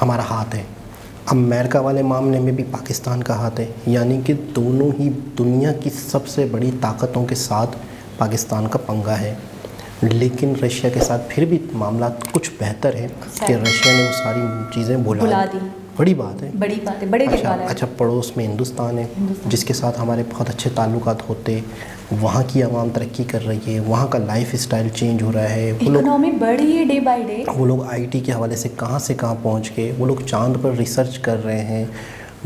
हमारा हाथ है। अमेरिका वाले मामले में भी पाकिस्तान का हाथ है, यानी कि दोनों ही दुनिया की सबसे बड़ी ताकतों के साथ पाकिस्तान का पंगा है। लेकिन रशिया के साथ फिर भी मामला कुछ बेहतर है कि रशिया ने वो सारी चीज़ें भुला दी। बड़ी बात है, बड़ी बात है, बड़े दिल वाला है। अच्छा, पड़ोस में हिंदुस्तान है जिसके साथ हमारे बहुत अच्छे ताल्लुकात होते, वहाँ की आवाम तरक्की कर रही है, वहाँ का लाइफ स्टाइल चेंज हो रहा है, इकोनॉमी बढ़ी है डे बाय डे। वो लोग आईटी के हवाले से कहाँ से कहाँ पहुँच गए, वो लोग चांद पर रिसर्च कर रहे हैं,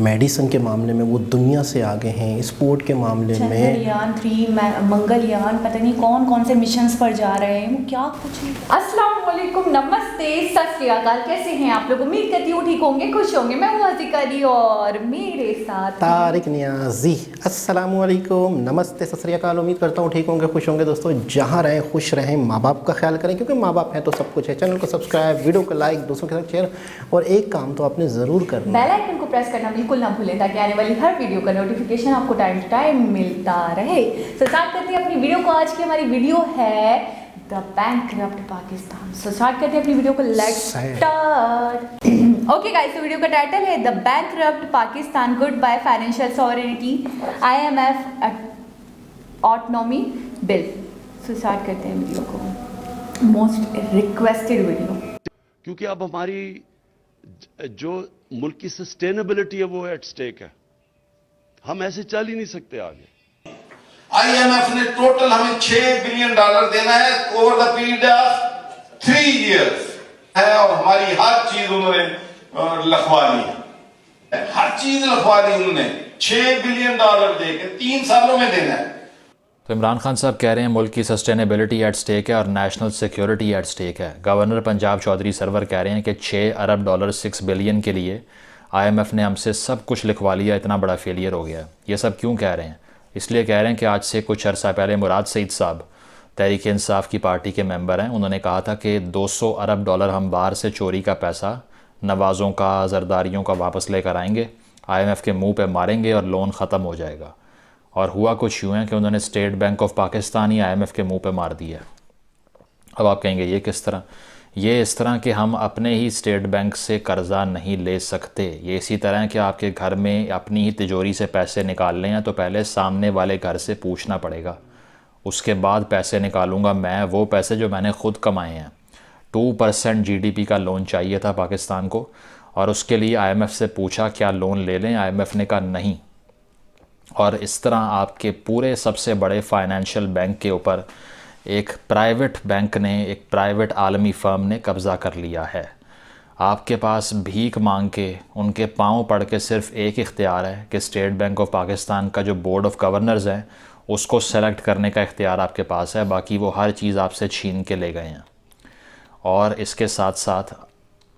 मेडिसिन के मामले में वो दुनिया से आगे हैं, स्पोर्ट के मामले में चंद्रयान 3, मंगलयान, पता नहीं कौन कौन से मिशंस पर जा रहे हैं, वो क्या कुछ नहीं। अस्सलाम वालेकुम, नमस्ते, सत श्री अकाल, कैसे हैं आप लोग? उम्मीद करती हूँ ठीक होंगे, खुश होंगे। मैं हूँ हज़ीका अली और मेरे साथ तारिक नियाजी। अस्सलाम वालेकुम, नमस्ते, सत श्री अकाल। उम्मीद करता हूँ ठीक होंगे, खुश होंगे। दोस्तों, जहाँ रहें खुश रहें, माँ बाप का ख्याल करें, क्योंकि माँ बाप हैं तो सब कुछ है। चैनल को सब्सक्राइब, वीडियो को लाइक, दोस्तों के साथ शेयर, और एक काम तो आपने ज़रूर करना है, बेल आइकन को प्रेस करना बिल्कुल ना भूलें, ताकि आने वाली हर वीडियो का नोटिफिकेशन आपको टाइम टू टाइम मिलता रहे। तो स्टार्ट करते हैं अपनी वीडियो को। आज की हमारी वीडियो है the bankrupt Pakistan. So start करते हैं अपनी वीडियो को, लेट्स स्टार्ट। ओके गाइस, तो वीडियो का टाइटल है the bankrupt Pakistan, good by financial sovereignty, IMF autonomy bill. So start करते हैं वीडियो को, मोस्ट रिक्वेस्टेड वीडियो, क्योंकि अब हमारी जो मुल्क की सस्टेनेबिलिटी है वो एट स्टेक है। हम ऐसे चल ही नहीं सकते आगे। IMF ने टोटल हमें $6 बिलियन देना है over the period of 3 years है, और हमारी हर चीज उन्होंने लिखवा ली, हर चीज लिखवा ली उन्होंने। $6 बिलियन देकर 3 सालों में देना है। तो इमरान खान साहब कह रहे हैं मुल्क की सस्टेनेबिलिटी एट स्टेक है और नेशनल सिक्योरिटी एट स्टेक है। गवर्नर पंजाब चौधरी सरवर कह रहे हैं कि $6 अरब 6 बिलियन के लिए IMF ने हमसे सब कुछ लिखवा लिया, इतना बड़ा फेलियर हो गया। ये सब क्यों कह रहे हैं? इसलिए कह रहे हैं कि आज से कुछ अरसा पहले मुराद सईद साहब तहरीक इंसाफ की पार्टी के मेंबर हैं, उन्होंने कहा था कि $200 अरब हम बाहर से चोरी का पैसा नवाज़ों का, ज़रदारियों का वापस लेकर आएंगे, IMF के मुँह पर मारेंगे और लोन ख़त्म हो जाएगा। और हुआ कुछ यूँ है कि उन्होंने state bank of Pakistan he IMF के मुंह पे मार दिया। अब आप कहेंगे ये किस तरह? ये इस तरह कि हम अपने ही स्टेट बैंक से कर्ज़ा नहीं ले सकते। ये इसी तरह है कि आपके घर में अपनी ही तिजोरी से पैसे निकालने हैं तो पहले सामने वाले घर से पूछना पड़ेगा, उसके बाद पैसे निकालूंगा मैं, वो पैसे जो मैंने ख़ुद कमाए हैं। 2% GDP का लोन चाहिए था पाकिस्तान को, और उसके लिए IMF से पूछा क्या लोन ले लें, IMF ने कहा नहीं। और इस तरह आपके पूरे सबसे बड़े फाइनेंशियल बैंक के ऊपर एक प्राइवेट बैंक ने, एक प्राइवेट आलमी फ़र्म ने कब्ज़ा कर लिया है। आपके पास भीख मांग के, उनके पाँव पड़ के सिर्फ एक इख्तियार है कि स्टेट बैंक ऑफ पाकिस्तान का जो बोर्ड ऑफ गवर्नर्स है उसको सेलेक्ट करने का इख्तियार आपके पास है, बाकी वो हर चीज़ आपसे छीन के ले गए हैं। और इसके साथ साथ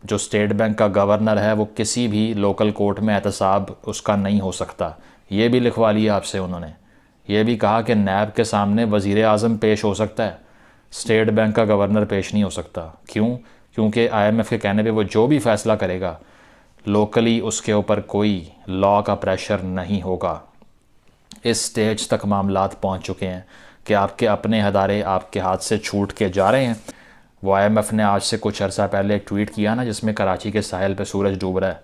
जो स्टेट बैंक का गवर्नर है वो किसी भी लोकल कोर्ट में एहतसाब उसका नहीं हो सकता, ये भी लिखवा लिया आपसे उन्होंने। ये भी कहा कि नैब के सामने वज़ीर आज़म पेश हो सकता है, स्टेट बैंक का गवर्नर पेश नहीं हो सकता। क्यों? क्योंकि IMF के कहने पे वो जो भी फ़ैसला करेगा लोकली उसके ऊपर कोई लॉ का प्रेशर नहीं होगा। इस स्टेज तक मामलात पहुंच चुके हैं कि आपके अपने अदारे आपके हाथ से छूट के जा रहे हैं। वो IMF ने आज से कुछ अर्सा पहले एक ट्वीट किया ना, जिसमें कराची के साहिल पे सूरज डूब रहा है,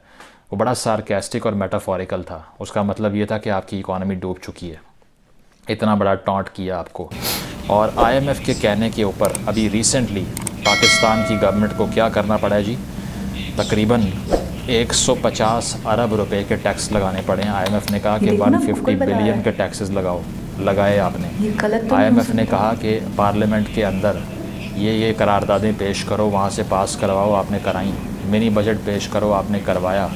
वो बड़ा सार्केस्टिक और मेटाफोरिकल था। उसका मतलब ये था कि आपकी इकॉनमी डूब चुकी है, इतना बड़ा टॉन्ट किया आपको। और IMF के कहने के ऊपर अभी रिसेंटली पाकिस्तान की गवर्नमेंट को क्या करना पड़ा है जी? तकरीबन 150 अरब रुपए के टैक्स लगाने पड़े हैं। IMF ने कहा कि 150 बिलियन के टैक्सेस लगाए आपने। IMF ने कहा कि पार्लियामेंट के अंदर ये करारदादें पेश करो, वहाँ से पास करवाओ, आपने कराई। मिनी बजट पेश करो, आपने करवाया।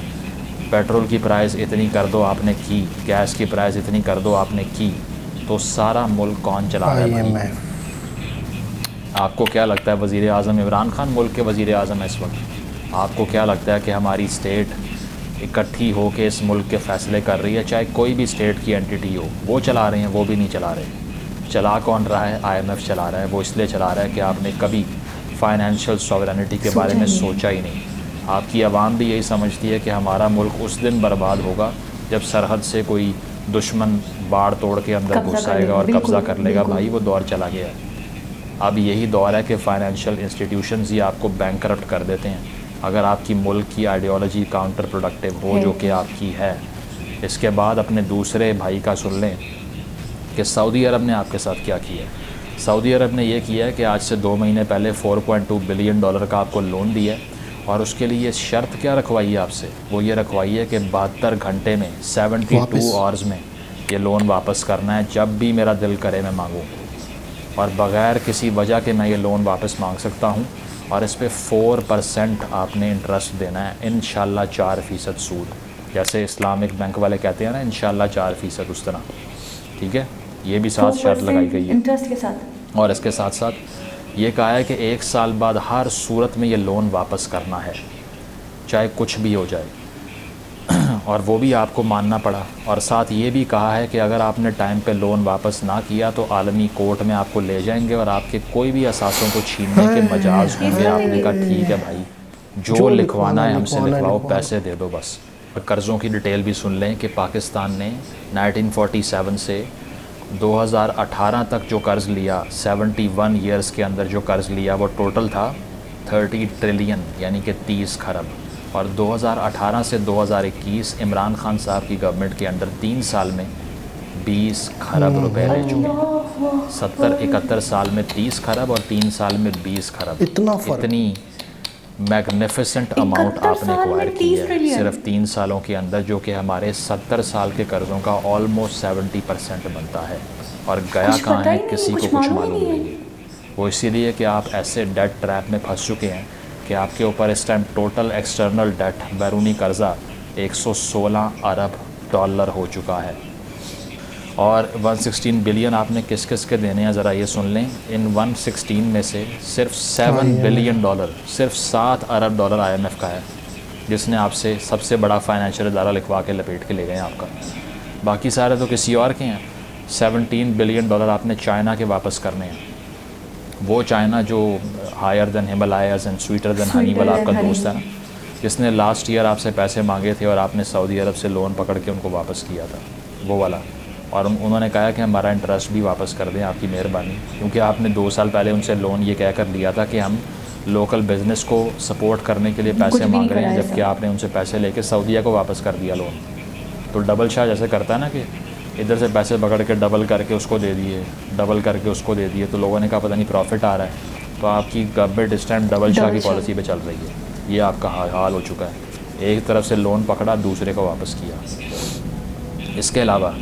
पेट्रोल की प्राइस इतनी कर दो, आपने की। गैस की प्राइस इतनी कर दो, आपने की। तो सारा मुल्क कौन चला रहा है? आपको क्या लगता है वज़ीर आज़म इमरान खान मुल्क के वज़ीर आज़म है इस वक्त? आपको क्या लगता है कि हमारी स्टेट इकट्ठी हो के इस मुल्क के फ़ैसले कर रही है? चाहे कोई भी स्टेट की एंटिटी हो, वो चला रहे हैं, वो भी नहीं चला रहे। चला कौन रहा है? IMF चला रहा है। वो इसलिए चला रहा है कि आपने कभी फाइनेंशियल सॉवरेनिटी के बारे में सोचा ही नहीं। आपकी आवाम भी यही समझती है कि हमारा मुल्क उस दिन बर्बाद होगा जब सरहद से कोई दुश्मन बाड़ तोड़ के अंदर घुस आएगा और कब्ज़ा कर लेगा। भाई वो दौर चला गया है। अब यही दौर है कि फ़ाइनेंशियल इंस्टीट्यूशंस ही आपको बैंकरप्ट कर देते हैं। अगर आपकी मुल्क की आइडियोलॉजी काउंटर प्रोडक्टिव हो जो कि आपकी है। इसके बाद अपने दूसरे भाई का सुन लें कि सऊदी अरब ने आपके साथ क्या किया है। सऊदी अरब ने ये किया है कि आज से 2 महीने पहले $4.2 बिलियन का आपको लोन दिया है, और उसके लिए शर्त क्या रखवाई है आपसे, वो ये रखवाई है कि 72 घंटे में 72 आवर्स में ये लोन वापस करना है। जब भी मेरा दिल करे मैं मांगूँ, और बग़ैर किसी वजह के मैं ये लोन वापस मांग सकता हूँ। और इस पे 4% आपने इंटरेस्ट देना है, इंशाल्लाह 4% सूद, जैसे इस्लामिक बैंक वाले कहते हैं ना इंशाल्लाह 4% उस तरह, ठीक है। ये भी साथ शर्त लगाई गई है इंटरेस्ट के साथ। और इसके साथ साथ ये कहा है कि 1 साल बाद हर सूरत में ये लोन वापस करना है, चाहे कुछ भी हो जाए, और वो भी आपको मानना पड़ा। और साथ ये भी कहा है कि अगर आपने टाइम पे लोन वापस ना किया तो आलमी कोर्ट में आपको ले जाएंगे और आपके कोई भी असासों को छीनने के मजाज होंगे। आपने कहा ठीक है भाई, जो लिखवाना है हमसे लिखवाओ, पैसे दे दो बस। कर्ज़ों की डिटेल भी सुन लें कि पाकिस्तान ने 1947 से 2018 तक जो कर्ज़ लिया, 71 ईयर्स के अंदर जो कर्ज़ लिया, वो टोटल था 30 ट्रिलियन यानी कि 30 खरब। और 2018 से 2021 इमरान खान साहब की गवर्नमेंट के अंदर 3 साल में 20 खरब रुपए रह चुके। 70-71 साल में 30 खरब और 3 साल में 20 खरब। इतनी मैग्निफिसेंट अमाउंट आपने एक्वायर की है सिर्फ 3 सालों के अंदर, जो कि हमारे 70 साल के कर्ज़ों का ऑलमोस्ट 70% बनता है। और गया कहाँ है किसी को कुछ मालूम नहीं है। वो इसीलिए कि आप ऐसे डेट ट्रैप में फंस चुके हैं कि आपके ऊपर इस टाइम टोटल एक्सटर्नल डेट बैरूनी कर्ज़ा $116 अरब हो चुका है। और 116 बिलियन आपने किस किस के देने हैं ज़रा ये सुन लें। इन 116 में से सिर्फ $7 बिलियन, सिर्फ $7 अरब IMF का है, जिसने आपसे सबसे बड़ा फाइनेंशियल इदारा लिखवा के लपेट के ले गए हैं आपका। बाकी सारे तो किसी और के हैं। $17 बिलियन आपने चाइना के वापस करने हैं। वो चाइना जो higher than Himalayas and sweeter than honey वाला आपका दोस्त है ना, जिसने लास्ट ईयर आपसे पैसे मांगे थे और आपने सऊदी अरब से लोन पकड़ के उनको वापस किया था, वो वाला। और उन्होंने कहा कि हमारा इंटरेस्ट भी वापस कर दें, आपकी मेहरबानी, क्योंकि आपने 2 साल पहले उनसे लोन ये कह कर लिया था कि हम लोकल बिज़नेस को सपोर्ट करने के लिए पैसे मांग रहे हैं, जबकि आपने उनसे पैसे लेके सऊदीया को वापस कर दिया लोन। तो डबल शाह जैसे करता है ना कि इधर से पैसे पकड़ के डबल करके उसको दे दिए, डबल करके उसको दे दिए, तो लोगों ने कहा पता नहीं प्रॉफिट आ रहा है। तो आपकी गवर्नमेंट इस टाइम डबल शाह की पॉलिसी पे चल रही है। ये आपका हाल हो चुका है। एक तरफ से लोन पकड़ा, दूसरे को वापस किया। इसके अलावा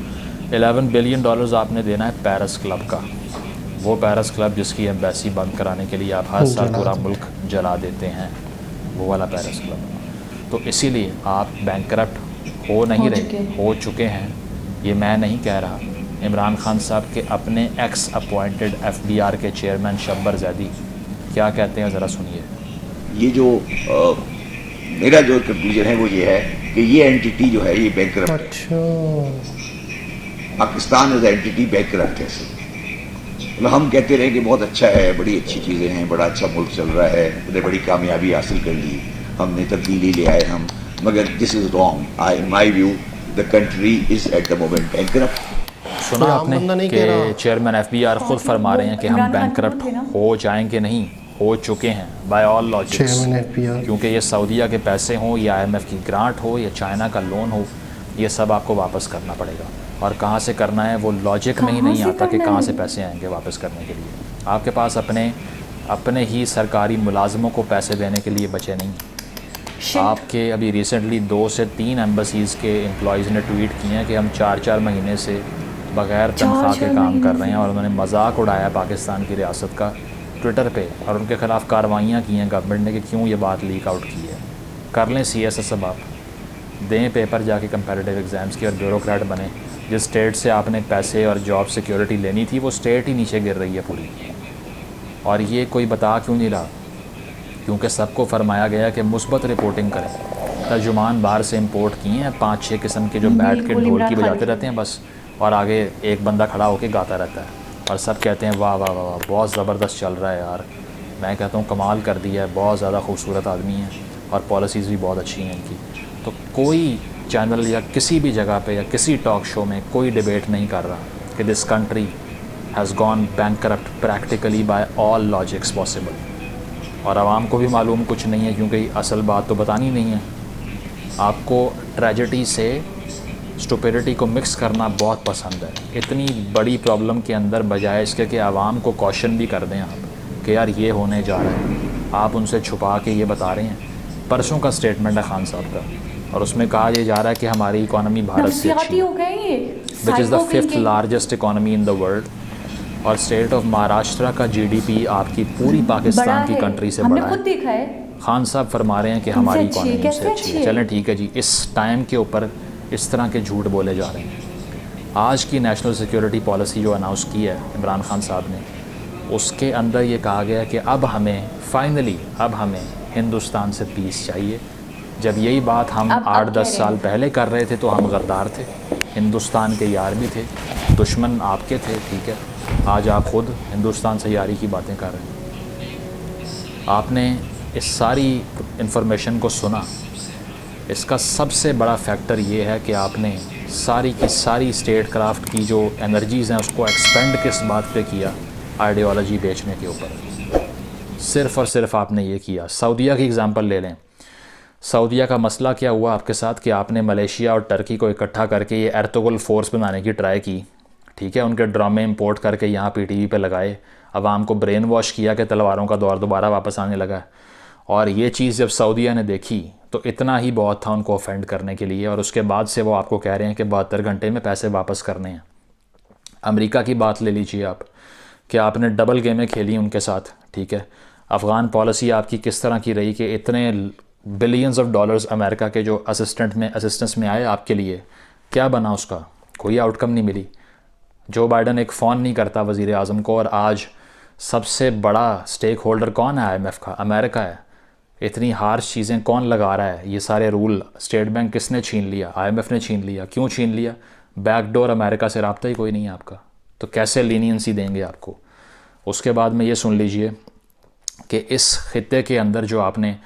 $11 बिलियन आपने देना है पेरिस क्लब का। वो पेरिस क्लब जिसकी एम्बेसी बंद कराने के लिए आप हर साल पूरा मुल्क जला देते हैं, वो वाला पेरिस क्लब। तो इसीलिए आप बैंकरप्ट हो नहीं रहे, हो चुके हैं। ये मैं नहीं कह रहा, इमरान खान साहब के अपने एक्स अपॉइंटेड FBR के चेयरमैन शब्बर जैदी क्या कहते हैं ज़रा सुनिए। ये जो मेरा जो कंक्लूजन है वो ये है कि ये एंटिटी जो है ये बैंकरप्ट है। पाकिस्तान एज एंटिटी बैंकरप्ट है। मतलब हम कहते रहे कि बहुत अच्छा है, बड़ी अच्छी चीज़ें हैं, बड़ा अच्छा मुल्क चल रहा है, बड़े बड़ी कामयाबी हासिल कर ली, हमने तब्दीली ले आए हम, मगर this is wrong. In my view the country is at the moment bankrupt. सुना आपने कि चेयरमैन FBR खुद फरमा रहे हैं कि हम बैंकरप्ट हो जाएंगे, नहीं हो चुके हैं बाय ऑल लॉजिक्स। क्योंकि ये सऊदीया के पैसे हों या IMF की ग्रांट हो या चाइना का लोन हो, ये सब आपको वापस करना पड़ेगा। और कहाँ से करना है वो लॉजिक में ही नहीं आता कि कहाँ से पैसे आएंगे वापस करने के लिए। आपके पास अपने ही सरकारी मुलाजमों को पैसे देने के लिए बचे नहीं। आपके अभी रिसेंटली 2 से 3 एम्बसीज़ के एम्प्लॉयज़ ने ट्वीट किए हैं कि हम 4-4 महीने से बग़ैर तनख्वाह के काम कर रहे हैं, और उन्होंने मजाक उड़ाया पाकिस्तान की रियासत का ट्विटर पे, और उनके ख़िलाफ़ कार्रवाइयाँ की हैं गवर्नमेंट ने कि क्यों ये बात लीक आउट की है। कर लें CSS अब आप दें पेपर जाके कंपैरेटिव एग्ज़ाम्स की और ब्यूरोक्रेट बने। जिस स्टेट से आपने पैसे और जॉब सिक्योरिटी लेनी थी वो स्टेट ही नीचे गिर रही है पूरी। और ये कोई बता क्यों नहीं रहा? क्योंकि सबको फरमाया गया कि मुस्बत रिपोर्टिंग करें। तर्जुमान बाहर से इंपोर्ट किए हैं 5-6 किस्म के जो बैठ के ढोलकी बजाते रहते हैं बस, और आगे एक बंदा खड़ा होकर गाता रहता है और सब कहते हैं वाह वाह वाह वाह बहुत ज़बरदस्त चल रहा है यार। मैं कहता हूँ कमाल कर दिया है, बहुत ज़्यादा खूबसूरत आदमी है और पॉलिसीज़ भी बहुत अच्छी हैं इनकी। तो कोई चैनल या किसी भी जगह पे या किसी टॉक शो में कोई डिबेट नहीं कर रहा कि this country has gone bankrupt practically by all logics possible. और आवाम को भी मालूम कुछ नहीं है, क्योंकि असल बात तो बतानी नहीं है। आपको ट्रेजेडी से स्टुपिडिटी को मिक्स करना बहुत पसंद है। इतनी बड़ी प्रॉब्लम के अंदर बजाय इसके कि आवाम को कॉशन भी कर दें आप कि यार ये होने जा रहा है, आप उनसे छुपा के ये बता रहे हैं। परसों का स्टेटमेंट है खान साहब का, और उसमें कहा यह जा रहा है कि हमारी इकॉनमी भारत से अच्छी हो गए ये, which is the psycho 5th thinking। Largest economy in the world. और स्टेट ऑफ महाराष्ट्र का जीडीपी आपकी पूरी पाकिस्तान बड़ा की है, कंट्री से हमने बड़ा खुद है। देखा है। खान साहब फरमा रहे हैं कि हमारी अच्छी है, इकॉनमी कैसे से अच्छी अच्छी है। है? चलें ठीक है जी, इस टाइम के ऊपर इस तरह के झूठ बोले जा रहे हैं। आज की नेशनल सिक्योरिटी पॉलिसी जो अनाउंस की है इमरान खान साहब ने, उसके अंदर ये कहा गया है कि अब हमें फाइनली हिंदुस्तान से पीस चाहिए। जब यही बात हम अब 8-10 कह रहे साल हैं। पहले कर रहे थे तो हम गद्दार थे, हिंदुस्तान के यार भी थे, दुश्मन आपके थे, ठीक है। आज आप ख़ुद हिंदुस्तान से यारी की बातें कर रहे हैं। आपने इस सारी इन्फॉर्मेशन को सुना। इसका सबसे बड़ा फैक्टर ये है कि आपने सारी की सारी स्टेट क्राफ्ट की जो एनर्जीज़ हैं उसको एक्सपेंड किस बात पे किया, आइडियोलॉजी बेचने के ऊपर। सिर्फ़ और सिर्फ आपने ये किया। सऊदीया की एग्ज़ाम्पल ले लें। सऊदीया का मसला क्या हुआ आपके साथ कि आपने मलेशिया और टर्की को इकट्ठा करके ये एर्तुगरुल फोर्स बनाने की ट्राई की, ठीक है। उनके ड्रामे इंपोर्ट करके यहाँ पीटीवी पे लगाए, आवाम को ब्रेन वॉश किया कि तलवारों का दौर दोबारा वापस आने लगा। और ये चीज़ जब सऊदीया ने देखी तो इतना ही बहुत था उनको ऑफेंड करने के लिए, और उसके बाद से वो आपको कह रहे हैं कि 72 घंटे में पैसे वापस करने हैं। अमेरिका की बात ले लीजिए आप, कि आपने डबल गेमें खेली उनके साथ, ठीक है। अफ़गान पॉलिसी आपकी किस तरह की रही कि इतने बिलियंस ऑफ डॉलर्स अमेरिका के जो असिस्टेंस में आए आपके लिए, क्या बना उसका? कोई आउटकम नहीं मिली। जो बाइडन एक फ़ोन नहीं करता वज़ीर आज़म को, और आज सबसे बड़ा स्टेक होल्डर कौन है IMF का? अमेरिका है। इतनी हार्श चीज़ें कौन लगा रहा है? ये सारे रूल स्टेट बैंक किसने छीन लिया? IMF ने छीन लिया। क्यों छीन लिया? बैकडोर अमेरिका से रब्ता ही कोई नहीं है आपका, तो कैसे लीनियंसी देंगे आपको? उसके बाद में ये सुन लीजिए कि इस खित्ते के अंदर जो आपने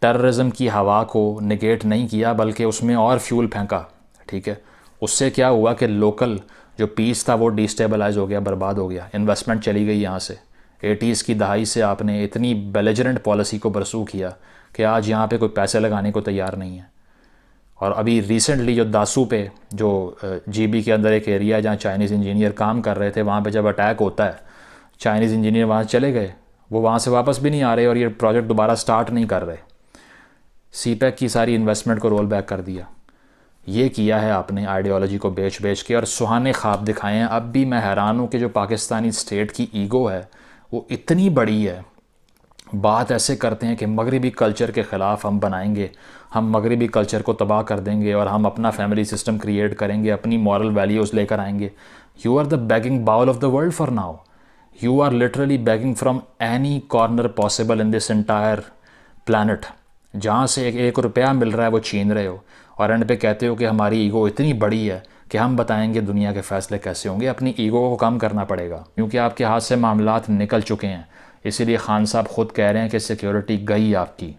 टेररिज्म की हवा को निगेट नहीं किया बल्कि उसमें और फ्यूल फेंका, ठीक है। उससे क्या हुआ कि लोकल जो पीस था वो डिस्टेबलाइज हो गया, बर्बाद हो गया, इन्वेस्टमेंट चली गई यहाँ से। 80s की दहाई से आपने इतनी बेलिजरेंट पॉलिसी को बरसू किया कि आज यहाँ पे कोई पैसे लगाने को तैयार नहीं है। और अभी रिसेंटली जो दासू पे जो GB के अंदर एक एरिया है जहाँ चाइनीज़ इंजीनियर काम कर रहे थे, वहाँ पे जब अटैक होता है, चाइनीज़ इंजीनियर वहाँ चले गए, वो वहाँ से वापस भी नहीं आ रहे और ये प्रोजेक्ट दोबारा स्टार्ट नहीं कर रहे। CPEC की सारी इन्वेस्टमेंट को रोल बैक कर दिया। ये किया है आपने आइडियोलॉजी को बेच बेच के, और सुहाने ख्वाब दिखाए हैं। अब भी मैं हैरान हूँ कि जो पाकिस्तानी स्टेट की ईगो है वो इतनी बड़ी है। बात ऐसे करते हैं कि मगरिबी कल्चर के ख़िलाफ़ हम बनाएंगे, हम मगरिबी कल्चर को तबाह कर देंगे और हम अपना फैमिली सिस्टम क्रिएट करेंगे, अपनी मॉरल वैल्यूज़ लेकर आएंगे। You are the begging bowl of the world for now. You are literally begging from any corner possible in this entire planet. जहाँ से एक रुपया मिल रहा है वो छीन रहे हो, और एंड पे कहते हो कि हमारी ईगो इतनी बड़ी है कि हम बताएंगे दुनिया के फ़ैसले कैसे होंगे। अपनी ईगो को कम करना पड़ेगा, क्योंकि आपके हाथ से मामलात निकल चुके हैं। इसीलिए खान साहब ख़ुद कह रहे हैं कि सिक्योरिटी गई आपकी।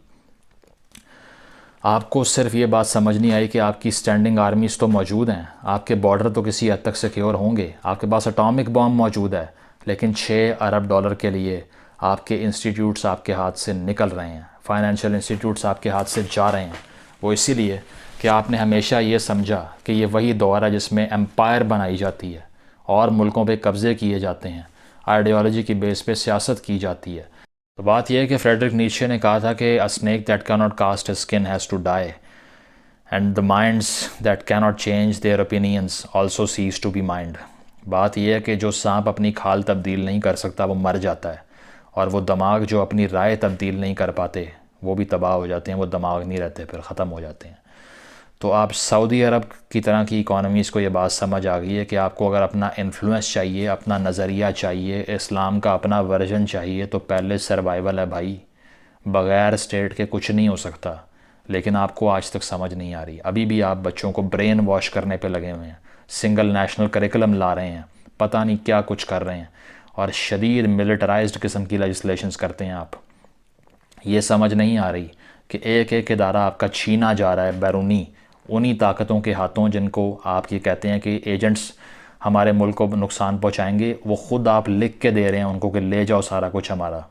आपको सिर्फ ये बात समझ नहीं आई कि आपकी स्टैंडिंग आर्मीज़ तो मौजूद हैं, आपके बॉर्डर तो किसी हद तक सिक्योर होंगे, आपके पास एटॉमिक बॉम्ब मौजूद है, लेकिन $6 अरब के लिए आपके इंस्टीट्यूट्स आपके हाथ से निकल रहे हैं, फाइनेंशियल इंस्टीट्यूट्स आपके हाथ से जा रहे हैं। वो इसीलिए कि आपने हमेशा ये समझा कि ये वही दौर है जिसमें एम्पायर बनाई जाती है और मुल्कों पे कब्ज़े किए जाते हैं, आइडियोलॉजी की बेस पे सियासत की जाती है। तो बात यह है कि फ्रेडरिक नीत्शे ने कहा था कि a snake that can not cast his skin has to die, and the minds that can not change their opinions also cease to be mind. बात यह है कि जो सांप अपनी खाल तब्दील नहीं कर सकता वो मर जाता है, और वो दिमाग जो अपनी राय तब्दील नहीं कर पाते वो भी तबाह हो जाते हैं, वो दिमाग नहीं रहते, फिर ख़त्म हो जाते हैं। तो आप सऊदी अरब की तरह की इकॉनमीज़ को ये बात समझ आ गई है कि आपको अगर अपना इन्फ्लुएंस चाहिए, अपना नज़रिया चाहिए, इस्लाम का अपना वर्जन चाहिए, तो पहले सर्वाइवल है भाई। बग़ैर स्टेट के कुछ नहीं हो सकता, लेकिन आपको आज तक समझ नहीं आ रही। अभी भी आप बच्चों को ब्रेन वॉश करने पे लगे हुए हैं, सिंगल नेशनल करिकुलम ला रहे हैं, पता नहीं क्या कुछ कर रहे हैं, और शदीद मिलिटराइज्ड किस्म की लेजिस्लेशंस करते हैं आप। ये समझ नहीं आ रही कि एक एक इदारा आपका छीना जा रहा है बैरूनी उन्हीं ताकतों के हाथों जिनको आप ये कहते हैं कि एजेंट्स हमारे मुल्क को नुकसान पहुंचाएंगे, वो ख़ुद आप लिख के दे रहे हैं उनको कि ले जाओ सारा कुछ हमारा।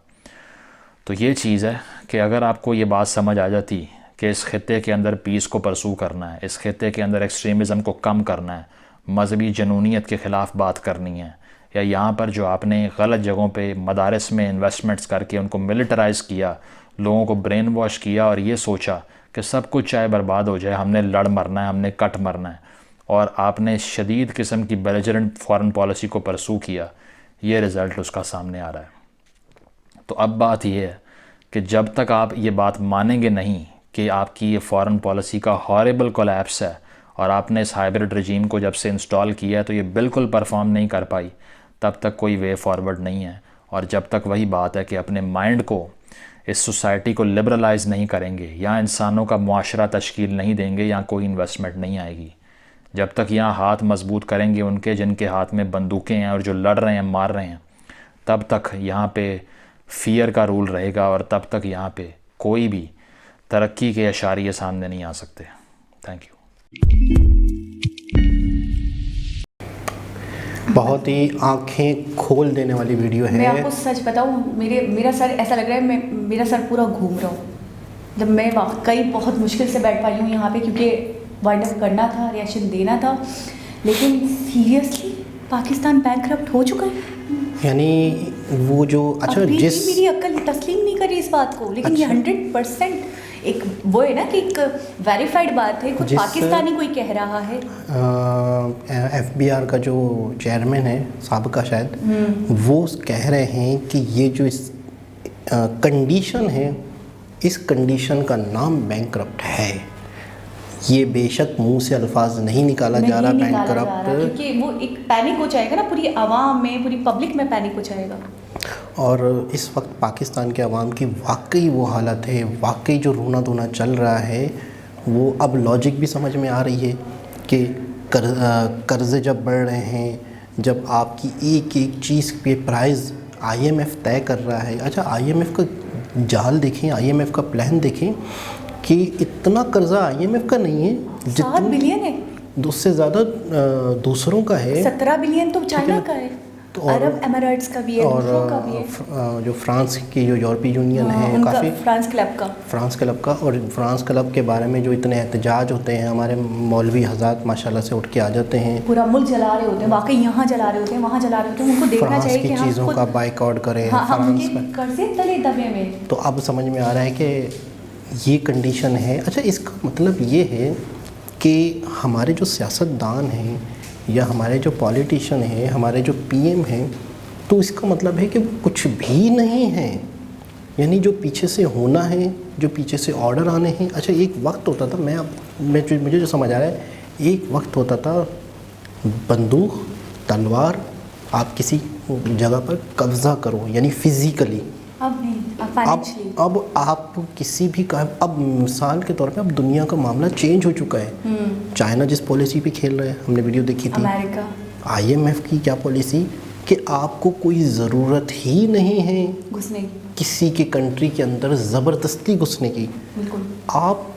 तो ये चीज़ है कि अगर आपको ये बात समझ आ जाती कि इस खित्ते के अंदर पीस को परसू करना है, इस खित्ते के अंदर एक्सट्रीमिज़म को कम करना है, मजहबी जनूनियत के ख़िलाफ़ बात करनी है, या यहाँ पर जो आपने गलत जगहों पे मदारस में इन्वेस्टमेंट्स करके उनको मिलिटराइज़ किया, लोगों को ब्रेन वॉश किया और ये सोचा कि सब कुछ चाहे बर्बाद हो जाए, हमने लड़ मरना है, हमने कट मरना है, और आपने शदीद किस्म की बेलिजरेंट फॉरेन पॉलिसी को परसू किया, ये रिज़ल्ट उसका सामने आ रहा है। तो अब बात यह है कि जब तक आप ये बात मानेंगे नहीं कि आपकी ये फॉरेन पॉलिसी का हॉरिबल कोलैप्स है और आपने इस हाइब्रिड रजीम को जब से इंस्टॉल किया है तो ये बिल्कुल परफॉर्म नहीं कर पाई, तब तक कोई वे फॉरवर्ड नहीं है। और जब तक वही बात है कि अपने माइंड को, इस सोसाइटी को लिबरलाइज नहीं करेंगे, या इंसानों का मुआशरा तश्कील नहीं देंगे, या कोई इन्वेस्टमेंट नहीं आएगी। जब तक यहाँ हाथ मजबूत करेंगे उनके जिनके हाथ में बंदूकें हैं और जो लड़ रहे हैं, मार रहे हैं, तब तक यहाँ पे फ़ियर का रूल रहेगा और तब तक यहाँ पे कोई भी तरक्की के इशारे सामने नहीं आ सकते। Thank you. बहुत ही आंखें खोल देने वाली वीडियो मैं है। आपको सच बताऊं, मेरा सर ऐसा लग रहा है, मेरा सर पूरा घूम रहा हूँ। जब मैं वाकई बहुत मुश्किल से बैठ पाई हूँ यहाँ पे, क्योंकि वाइंड अप करना था, रिएक्शन देना था, लेकिन सीरियसली पाकिस्तान बैंकरप्ट हो चुका है। यानी वो जो अच्छा अभी जिस भी मेरी अक्ल तस्लीम नहीं करी इस बात को, लेकिन ये 100% एक वो है ना कि एक वेरीफाइड बात है, खुद पाकिस्तानी कोई कह रहा है। FBI का जो चेयरमैन है साबका शायद, वो कह रहे हैं कि ये जो इस कंडीशन है, इस कंडीशन का नाम बैंकरप्ट है। ये बेशक मुंह से अल्फाज नहीं निकाला जा रहा बैंकरप्ट, क्योंकि वो एक पैनिक हो जाएगा ना, पूरी आवाम में, पूरी पब्लिक में पैनिक हो जाएगा। और इस वक्त पाकिस्तान के अवाम की वाकई वो हालत है, वाकई जो रोना धोना चल रहा है, वो अब लॉजिक भी समझ में आ रही है कि कर्ज़े जब बढ़ रहे हैं, जब आपकी एक एक चीज़ पे प्राइस IMF तय कर रहा है। अच्छा, IMF का जाल देखें, IMF का प्लान देखें कि इतना कर्जा IMF का नहीं है, 7 बिलियन है, उससे ज़्यादा दूसरों का है। 17 बिलियन तो चाइना का है, तो अरब एमिरेट्स का भी है, दूसरों का भी है, जो फ्रांस की जो यूरोपीय यूनियन है, काफ़ी फ्रांस क्लब का, और फ्रांस क्लब के बारे में जो इतने एहतजाज होते हैं, हमारे मौलवी हज़रात माशाल्लाह से उठ के आ जाते हैं, पूरा मुल्क जला रहे होते हैं, वाकई यहाँ जला रहे होते हैं, वहाँ जला रहे होते हैं। उनको देखना चाहिए कि फ्रांस की चीज़ों का बाइकआउट करें, हम उनके कर्जे तले दबे में। तो अब समझ में आ रहा है कि ये कंडीशन है। अच्छा, इसका मतलब ये है कि हमारे जो सियासतदान हैं या हमारे जो पॉलिटिशियन हैं, हमारे जो PM हैं, तो इसका मतलब है कि कुछ भी नहीं है। यानी जो पीछे से होना है, जो पीछे से ऑर्डर आने हैं। अच्छा, एक वक्त होता था, मुझे जो समझ आ रहा है, एक वक्त होता था बंदूक तलवार, आप किसी जगह पर कब्ज़ा करो, यानी फिज़िकली। अब नहीं, अब आप किसी भी का, अब मिसाल के तौर पे अब दुनिया का मामला चेंज हो चुका है। चाइना जिस पॉलिसी पे खेल रहा है, हमने वीडियो देखी थी, अमेरिका, IMF की क्या पॉलिसी कि आपको कोई ज़रूरत ही नहीं है घुसने किसी के कंट्री के अंदर ज़बरदस्ती घुसने की। बिल्कुल। आप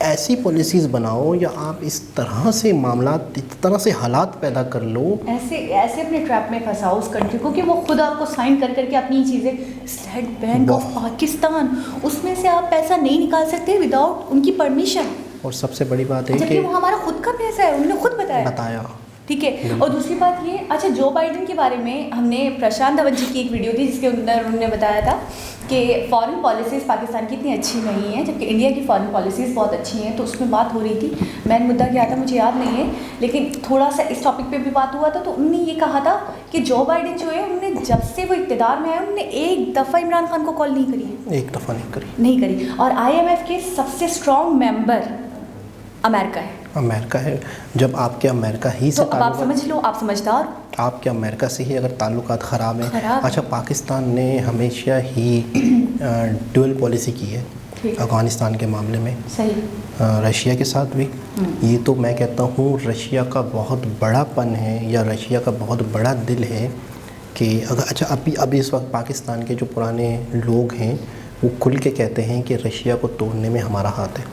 ऐसी पॉलिसीज़ बनाओ या आप इस तरह से मामला, इस तरह से हालात पैदा कर लो, ऐसे अपने ट्रैप में फंसाओ उस कंट्री को कि वो खुद आपको साइन कर करके अपनी चीज़ें, स्टेट बैंक ऑफ पाकिस्तान, उसमें से आप पैसा नहीं निकाल सकते विदाउट उनकी परमिशन। और सबसे बड़ी बात है कि वो हमारा खुद का पैसा है, उन्होंने खुद बताया। ठीक है। और दूसरी बात ये, अच्छा, जो बाइडेन के बारे में हमने प्रशांत धवन जी की एक वीडियो थी जिसके अंदर उन्होंने बताया था कि फॉरेन पॉलिसीज़ पाकिस्तान की इतनी अच्छी नहीं है, जबकि इंडिया की फॉरेन पॉलिसीज़ बहुत अच्छी हैं। तो उसमें बात हो रही थी, मैन मुद्दा क्या था मुझे याद नहीं है, लेकिन थोड़ा सा इस टॉपिक पे भी बात हुआ था। तो उन्होंने ये कहा था कि जो बाइडेन जो है, उन्होंने जब से वो इक़्तिदार में आए, उन्होंने एक दफ़ा इमरान खान को कॉल नहीं करी है, एक दफ़ा नहीं करी। और IMF के सबसे स्ट्रॉन्ग मेंबर अमेरिका है। जब आपके अमेरिका ही से, तो अब आप समझ लो, आप समझदार, आपके अमेरिका से ही अगर ताल्लुकात ख़राब हैं। अच्छा, पाकिस्तान ने हमेशा ही ड्यूअल पॉलिसी की है अफ़गानिस्तान के मामले में, सही, रशिया के साथ भी। ये तो मैं कहता हूँ रशिया का बहुत बड़ापन है, या रशिया का बहुत बड़ा दिल है कि अगर, अच्छा, अभी इस वक्त पाकिस्तान के जो पुराने लोग हैं वो खुल के कहते हैं कि रशिया को तोड़ने में हमारा हाथ है,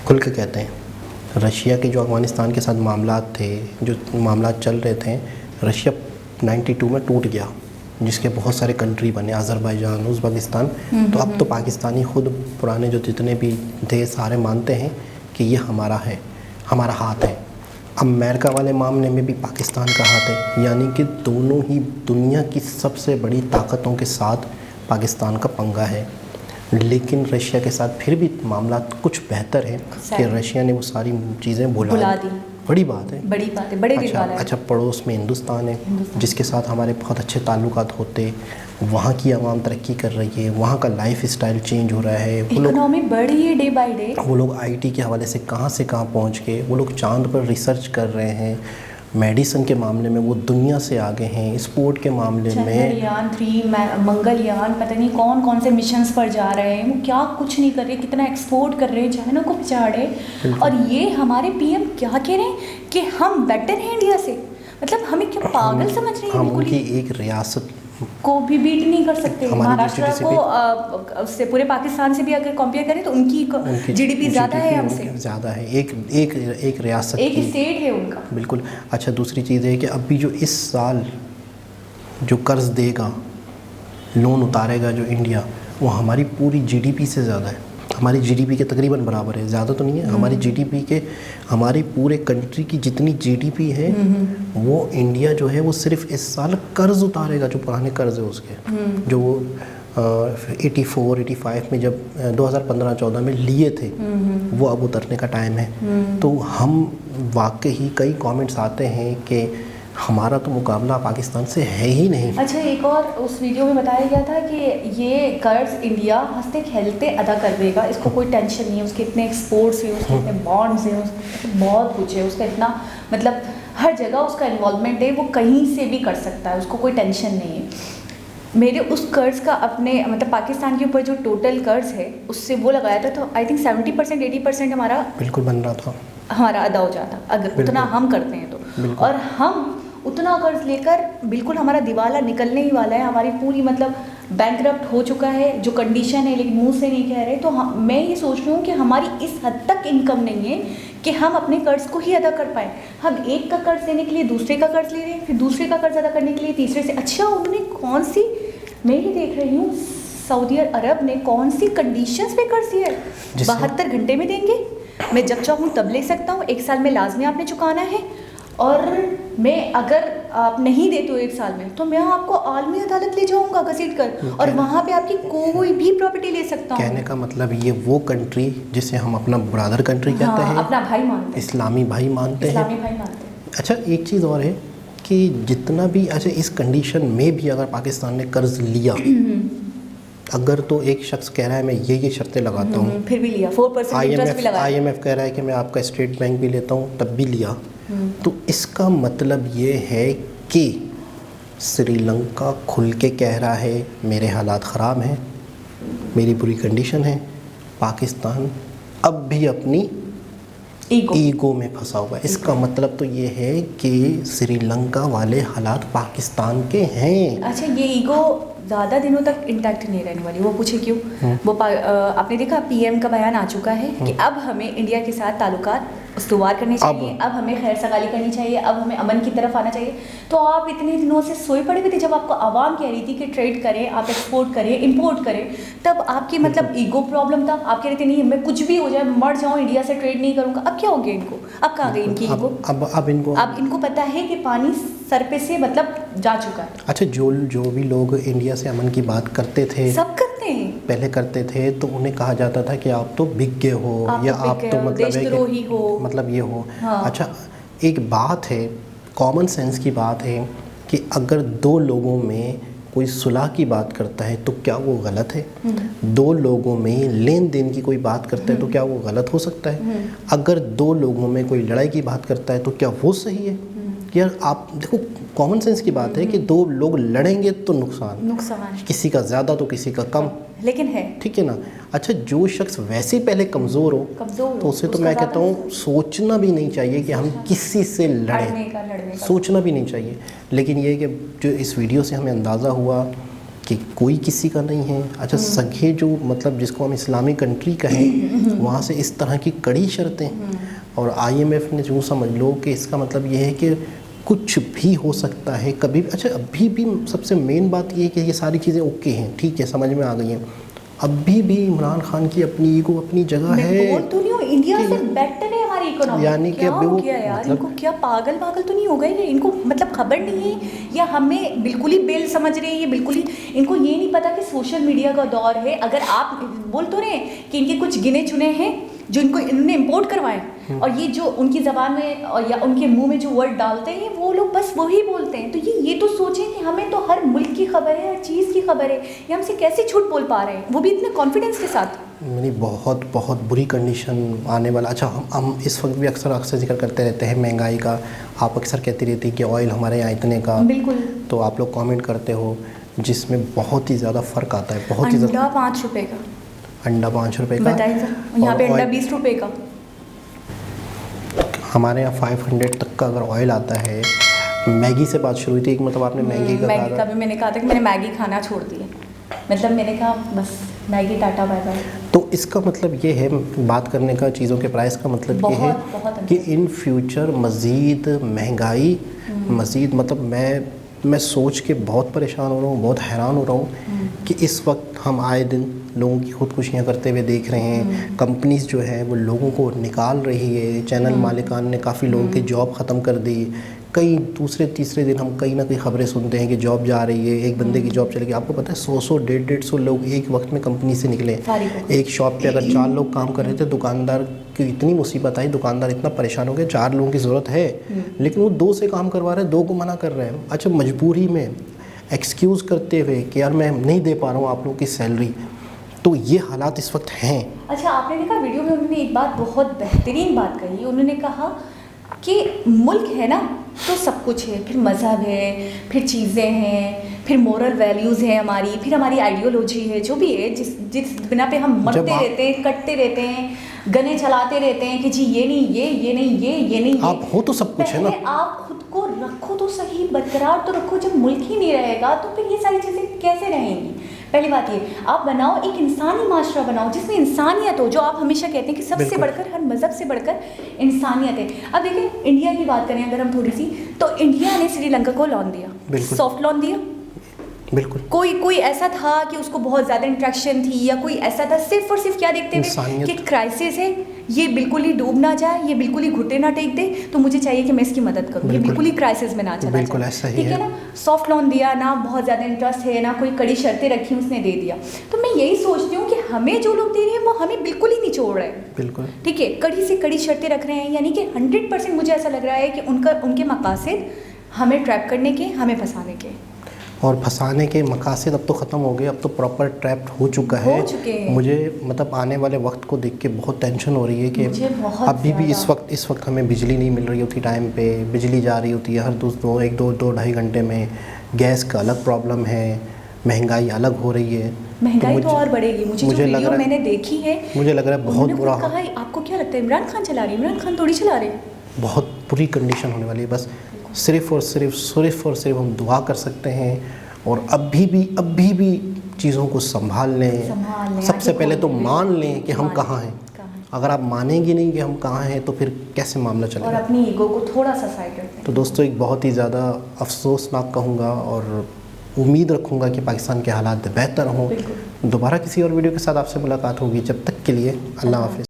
खुल के कहते हैं। रशिया के जो अफ़गानिस्तान के साथ मामलात थे, जो मामलात चल रहे थे, रशिया 92 में टूट गया, जिसके बहुत सारे कंट्री बने, अज़रबैजान, उज़्बेकिस्तान। तो अब तो पाकिस्तानी खुद पुराने जो जितने भी थे सारे मानते हैं कि ये हमारा है, हमारा हाथ है। अमेरिका वाले मामले में भी पाकिस्तान का हाथ है, यानी कि दोनों ही दुनिया की सबसे बड़ी ताकतों के साथ पाकिस्तान का पंगा है। लेकिन रशिया के साथ फिर भी मामला कुछ बेहतर है कि रशिया ने वो सारी चीज़ें भुला दी। बड़ी बात है, बड़ी बात है, बड़े दिल वाला है। अच्छा, पड़ोस में हिंदुस्तान है जिसके साथ हमारे बहुत अच्छे ताल्लुकात होते, वहाँ की आवाम तरक्की कर रही है, वहाँ का लाइफ स्टाइल चेंज हो रहा है, इकोनॉमी बढ़ रही है डे बाय डे। वो लोग आईटी के हवाले से कहाँ पहुँच गए, वो लोग चांद पर रिसर्च कर रहे हैं, मेडिसिन के मामले में वो दुनिया से आगे हैं, स्पोर्ट के मामले में चंद्रयान 3, मंगलयान, पता नहीं कौन कौन से मिशंस पर जा रहे हैं, वो क्या कुछ नहीं कर रहे, कितना एक्सपोर्ट कर रहे हैं, चाइना को बेचारे। और ये हमारे पीएम क्या कह रहे हैं कि हम बेटर हैं इंडिया से, मतलब हमें क्या पागल समझ रहे हैं? हम बिल्कुल उनकी ही एक रियासत को भी बीट नहीं कर सकते। हमारी महाराष्ट्र GDP को उससे पूरे पाकिस्तान से भी अगर कंपेयर करें तो उनकी जीडीपी ज़्यादा है हमसे, ज़्यादा है, एक रियासत एक की, स्टेट है उनका। बिल्कुल। अच्छा, दूसरी चीज़ है कि अभी जो इस साल जो कर्ज़ देगा, लोन उतारेगा जो इंडिया, वो हमारी पूरी जीडीपी से ज़्यादा है, हमारी जीडीपी के तकरीबन बराबर है, ज़्यादा तो नहीं है। हमारी जीडीपी के, हमारी पूरे कंट्री की जितनी जीडीपी है वो इंडिया जो है वो सिर्फ इस साल कर्ज़ उतारेगा, जो पुराने कर्ज़ है उसके, जो वो 84-85 में जब 2015-14 में लिए थे, वो अब उतरने का टाइम है। तो हम वाकई कई कमेंट्स आते हैं कि हमारा तो मुकाबला पाकिस्तान से है ही नहीं। अच्छा, एक और उस वीडियो में बताया गया था कि ये कर्ज इंडिया हंसते खेलते अदा कर देगा, इसको कोई टेंशन नहीं है, उसके इतने एक्सपोर्ट्स हैं, उसके इतने बॉन्ड्स हैं, उसके बहुत कुछ है, उसका इतना मतलब हर जगह उसका इन्वॉल्वमेंट है, वो कहीं से भी कर सकता है, उसको कोई टेंशन नहीं है। मेरे उस कर्ज का अपने मतलब पाकिस्तान के ऊपर जो टोटल कर्ज है उससे वो लगाया था, तो आई थिंक 70% 80% हमारा बिल्कुल बन रहा था, हमारा अदा हो जाता अगर उतना हम करते हैं तो। और हम उतना कर्ज लेकर बिल्कुल हमारा दिवाला निकलने ही वाला है, हमारी पूरी मतलब बैंकरप्ट हो चुका है जो कंडीशन है, लेकिन मुंह से नहीं कह रहे। तो मैं ये सोच रही हूँ कि हमारी इस हद तक इनकम नहीं है कि हम अपने कर्ज को ही अदा कर पाए। हम एक का कर्ज लेने के लिए दूसरे का कर्ज ले रहे हैं, फिर दूसरे का कर्ज अदा करने के लिए तीसरे से। अच्छा, उन्होंने कौन सी, मैं ये देख रही हूँ सऊदी अरब ने कौन सी कंडीशंस पे कर्ज दिया है, 72 घंटे में देंगे, मैं जब चाहूँ तब ले सकता हूँ, 1 साल में लाजमी आपने चुकाना है, और मैं अगर आप नहीं देते हो 1 साल में तो मैं आपको आलमी अदालत ले जाऊंगा घसीट कर, और वहाँ पे आपकी कोई भी प्रॉपर्टी ले सकता हूँ। कहने का मतलब ये वो कंट्री जिसे हम अपना ब्रदर कंट्री कहते हैं, अपना भाई मानते हैं, इस्लामी भाई मानते हैं। इस्लामी भाई मानते हैं। अच्छा, एक चीज़ और है कि जितना भी, अच्छा इस कंडीशन में भी अगर पाकिस्तान ने कर्ज लिया, अगर तो एक शख्स कह रहा है मैं ये शर्तें लगाता हूँ, फिर भी लिया, 4% इंटरेस्ट भी लगा, IMF कह रहा है कि मैं आपका स्टेट बैंक भी लेता हूँ, तब भी लिया, तो इसका मतलब ये है कि श्रीलंका खुल के कह रहा है मेरे हालात ख़राब हैं, मेरी बुरी कंडीशन है। पाकिस्तान अब भी अपनी ईगो में फंसा हुआ है। इसका मतलब तो ये है कि श्रीलंका वाले हालात पाकिस्तान के हैं। अच्छा, ये ईगो ज़्यादा दिनों तक इंटैक्ट नहीं रहने वाली। वो पूछे क्यों? वो आपने देखा PM का बयान आ चुका है कि अब हमें इंडिया के साथ ताल्लुकात उसवार करने चाहिए, अब हमें खैर सगाली करनी चाहिए, अब हमें अमन की तरफ आना चाहिए। तो आप इतने दिनों से सोए पड़े हुए थे जब आपको आवाम कह रही थी कि ट्रेड करें, आप एक्सपोर्ट करें, इंपोर्ट करें, तब आपकी मतलब ईगो प्रॉब्लम था, आप कह रहे थे नहीं मैं कुछ भी हो जाए मर जाऊँ इंडिया से ट्रेड नहीं करूँगा। अब क्या हो गया इनको? अब कहाँ गई इनकी ईगो? अब इनको पता है कि पानी सर पे से मतलब जा चुका है। अच्छा, जो भी लोग इंडिया से अमन की बात करते थे, सब करते हैं, पहले करते थे, तो उन्हें कहा जाता था कि आप तो बिक गए हो, या आप तो मतलब देशद्रोही हो, मतलब ये हो। हाँ। अच्छा, एक बात है, कॉमन सेंस की बात है कि अगर 2 लोगों में कोई सुलह की बात करता है तो क्या वो गलत है? 2 लोगों में लेन देन की कोई बात करता है तो क्या वो गलत हो सकता है? अगर 2 लोगों में कोई लड़ाई की बात करता है तो क्या वो सही है? यार आप देखो, कॉमन सेंस की बात है कि 2 लोग लड़ेंगे तो नुकसान, किसी का ज़्यादा तो किसी का कम, लेकिन है, ठीक है ना। अच्छा, जो शख्स वैसे ही पहले कमज़ोर हो तो उसे तो मैं कहता हूँ सोचना भी नहीं चाहिए कि हम किसी से लड़ें, सोचना भी नहीं चाहिए। लेकिन ये कि जो इस वीडियो से हमें अंदाज़ा हुआ कि कोई किसी का नहीं है। अच्छा, सगे जो मतलब जिसको हम इस्लामी कंट्री कहें, वहाँ से इस तरह की कड़ी शर्तें, और IMF ने जो समझ लो कि इसका मतलब ये है कि कुछ भी हो सकता है कभी भी। अच्छा, अभी भी सबसे मेन बात ये है कि ये सारी चीज़ें ओके हैं, ठीक है, समझ में आ गई हैं। अभी भी इमरान खान की अपनी ईगो अपनी जगह मैं है। बोल तो नहीं हूँ, इंडिया से बेटर है हमारी इकोनॉमी। यानी कि क्या अभी हो वो गया यार, मतलब- इनको क्या पागल तो नहीं हो गए ये? इनको मतलब खबर नहीं है या हमें बिल्कुल ही बेल समझ रहे हैं ये? बिल्कुल ही इनको ये नहीं पता कि सोशल मीडिया का दौर है। अगर आप बोल तो रहे कि इनके कुछ गिने चुने हैं जो इन्होंने इम्पोर्ट करवाए, और ये जो उनकी ज़बान में या उनके मुंह में जो वर्ड डालते हैं वो लोग बस वही बोलते हैं। तो ये तो सोचें कि हमें तो हर मुल्क की खबर है, हर चीज़ की खबर है, ये हमसे कैसे झूठ बोल पा रहे हैं, वो भी इतने कॉन्फिडेंस के साथ। मेरी बहुत बहुत बुरी कंडीशन आने वाला। अच्छा, हम इस वक्त भी अक्सर जिक्र करते रहते हैं महंगाई का। आप अक्सर कहती रहती कि ऑयल हमारे यहाँ इतने का, बिल्कुल, तो आप लोग कमेंट करते हो जिसमें बहुत ही ज़्यादा फ़र्क आता है, बहुत ही ज़्यादा। अंडा 5 रुपए का, अंडा 5 रुपए का, बताइए सर, यहाँ पे और अंडा ऑयल- 20 रुपए का। हमारे यहाँ 500 तक का अगर ऑयल आता है। मैगी से बात शुरू हुई थी, मतलब आपने मैगी का मैगी का कहा। भी मैंने कहा था कि मैंने मैगी खाना छोड़ दिया, मतलब मैंने कहा बस मैगी टाटा बाय बाय। तो इसका मतलब ये है, बात करने का चीज़ों के प्राइस का मतलब ये है बहुत कि इन फ्यूचर मज़ीद महंगाई, मज़ीद, मतलब मैं सोच के बहुत परेशान हो रहा हूँ, बहुत हैरान हो रहा हूँ कि इस वक्त हम आए दिन लोगों की खुदकुशियाँ करते हुए देख रहे हैं। कंपनीज़ जो है वो लोगों को निकाल रही है, चैनल मालिकान ने काफ़ी लोगों की जॉब ख़त्म कर दी। कई दूसरे तीसरे दिन हम कहीं ना कहीं खबरें सुनते हैं कि जॉब जा रही है, एक बंदे की जॉब चली गई। आपको पता है 100 150 लोग एक वक्त में कंपनी से निकले। एक शॉप पे अगर 4 लोग काम कर रहे थे, दुकानदार की इतनी मुसीबत आई, दुकानदार इतना परेशान हो गया, 4 लोगों की ज़रूरत है लेकिन वो 2 से काम करवा रहे हैं, 2 को मना कर रहे हैं। अच्छा, मजबूरी में एक्सक्यूज़ करते हुए कि यार मैं नहीं दे पा रहा हूँ आप लोगों की सैलरी। तो ये हालात इस वक्त हैं। अच्छा, आपने देखा वीडियो में उन्होंने एक बात बहुत बेहतरीन बात कही। उन्होंने कहा कि मुल्क है ना तो सब कुछ है, फिर मज़हब है, फिर चीज़ें हैं, फिर मोरल वैल्यूज़ है हमारी, फिर हमारी आइडियोलॉजी है, जो भी है, जिस बिना पे हम मरते रहते हैं, कटते रहते हैं, गने चलाते रहते हैं कि जी ये नहीं ये नहीं ये नहीं। आप हो तो सब कुछ है ना। पहले आप खुद को रखो तो सही, बरकरार तो रखो। जब मुल्क ही नहीं रहेगा तो फिर ये सारी चीज़ें कैसे रहेंगी? पहली बात ये, आप बनाओ एक इंसानी माशरा बनाओ जिसमें इंसानियत हो, जो आप हमेशा कहते हैं कि सबसे बढ़कर, हर मज़हब से बढ़कर इंसानियत है। अब देखिए, इंडिया की बात करें अगर हम थोड़ी सी, तो इंडिया ने श्रीलंका को लोन दिया, सॉफ्ट लोन दिया। बिल्कुल, कोई ऐसा था कि उसको बहुत ज़्यादा इंट्रैक्शन थी, या कोई ऐसा था सिर्फ और सिर्फ क्या देखते हुए कि क्राइसिस है, ये बिल्कुल ही डूब ना जाए, ये बिल्कुल ही घुटे ना टेक दे, तो मुझे चाहिए कि मैं इसकी मदद करूँ, ये बिल्कुल ही क्राइसिस में ना चला जाए। बिल्कुल ऐसा ही ठीक है ना। सॉफ्ट लोन दिया ना, बहुत ज़्यादा इंटरेस्ट है ना, कोई कड़ी शर्तें रखी, उसने दे दिया। तो मैं यही सोचती हूँ कि हमें जो लोग दे रहे हैं वो हमें बिल्कुल ही निचोड़ रहे हैं। बिल्कुल, ठीक है, कड़ी से कड़ी शर्तें रख रहे हैं, यानी कि 100% मुझे ऐसा लग रहा है कि उनके मकासद हमें ट्रैप करने के, हमें फंसाने के। और फंसाने के मकासद अब तो ख़त्म हो गए, अब तो प्रॉपर ट्रैप्ड हो चुका है। मुझे मतलब आने वाले वक्त को देख के बहुत टेंशन हो रही है कि अभी भी इस वक्त हमें बिजली नहीं मिल रही होती टाइम पे, बिजली जा रही होती है हर दो ढाई घंटे में। गैस का अलग प्रॉब्लम है, महंगाई अलग हो रही है। महंगाई तो और बढ़ेगी। मुझे वीडियो मैंने देखी है, मुझे लग रहा है बहुत बुरा। कहा आपको क्या लगता है इमरान खान चला रही है? इमरान खान थोड़ी चला रहे। बहुत बुरी कंडीशन होने वाली है। बस सिर्फ़ और सिर्फ हम दुआ कर सकते हैं और अभी भी चीज़ों को संभाल लें। सबसे पहले तो मान लें कि हम कहाँ हैं। अगर आप मानेंगे नहीं कि हम कहाँ हैं तो फिर कैसे मामला चलेगा? और अपनी ईगो को थोड़ा सा साइड रखें। तो दोस्तों, एक बहुत ही ज़्यादा अफसोसनाक कहूँगा और उम्मीद रखूँगा कि पाकिस्तान के हालात बेहतर हों। दोबारा किसी और वीडियो के साथ आपसे मुलाकात होगी। जब तक के लिए अल्लाह हाफ़िज़।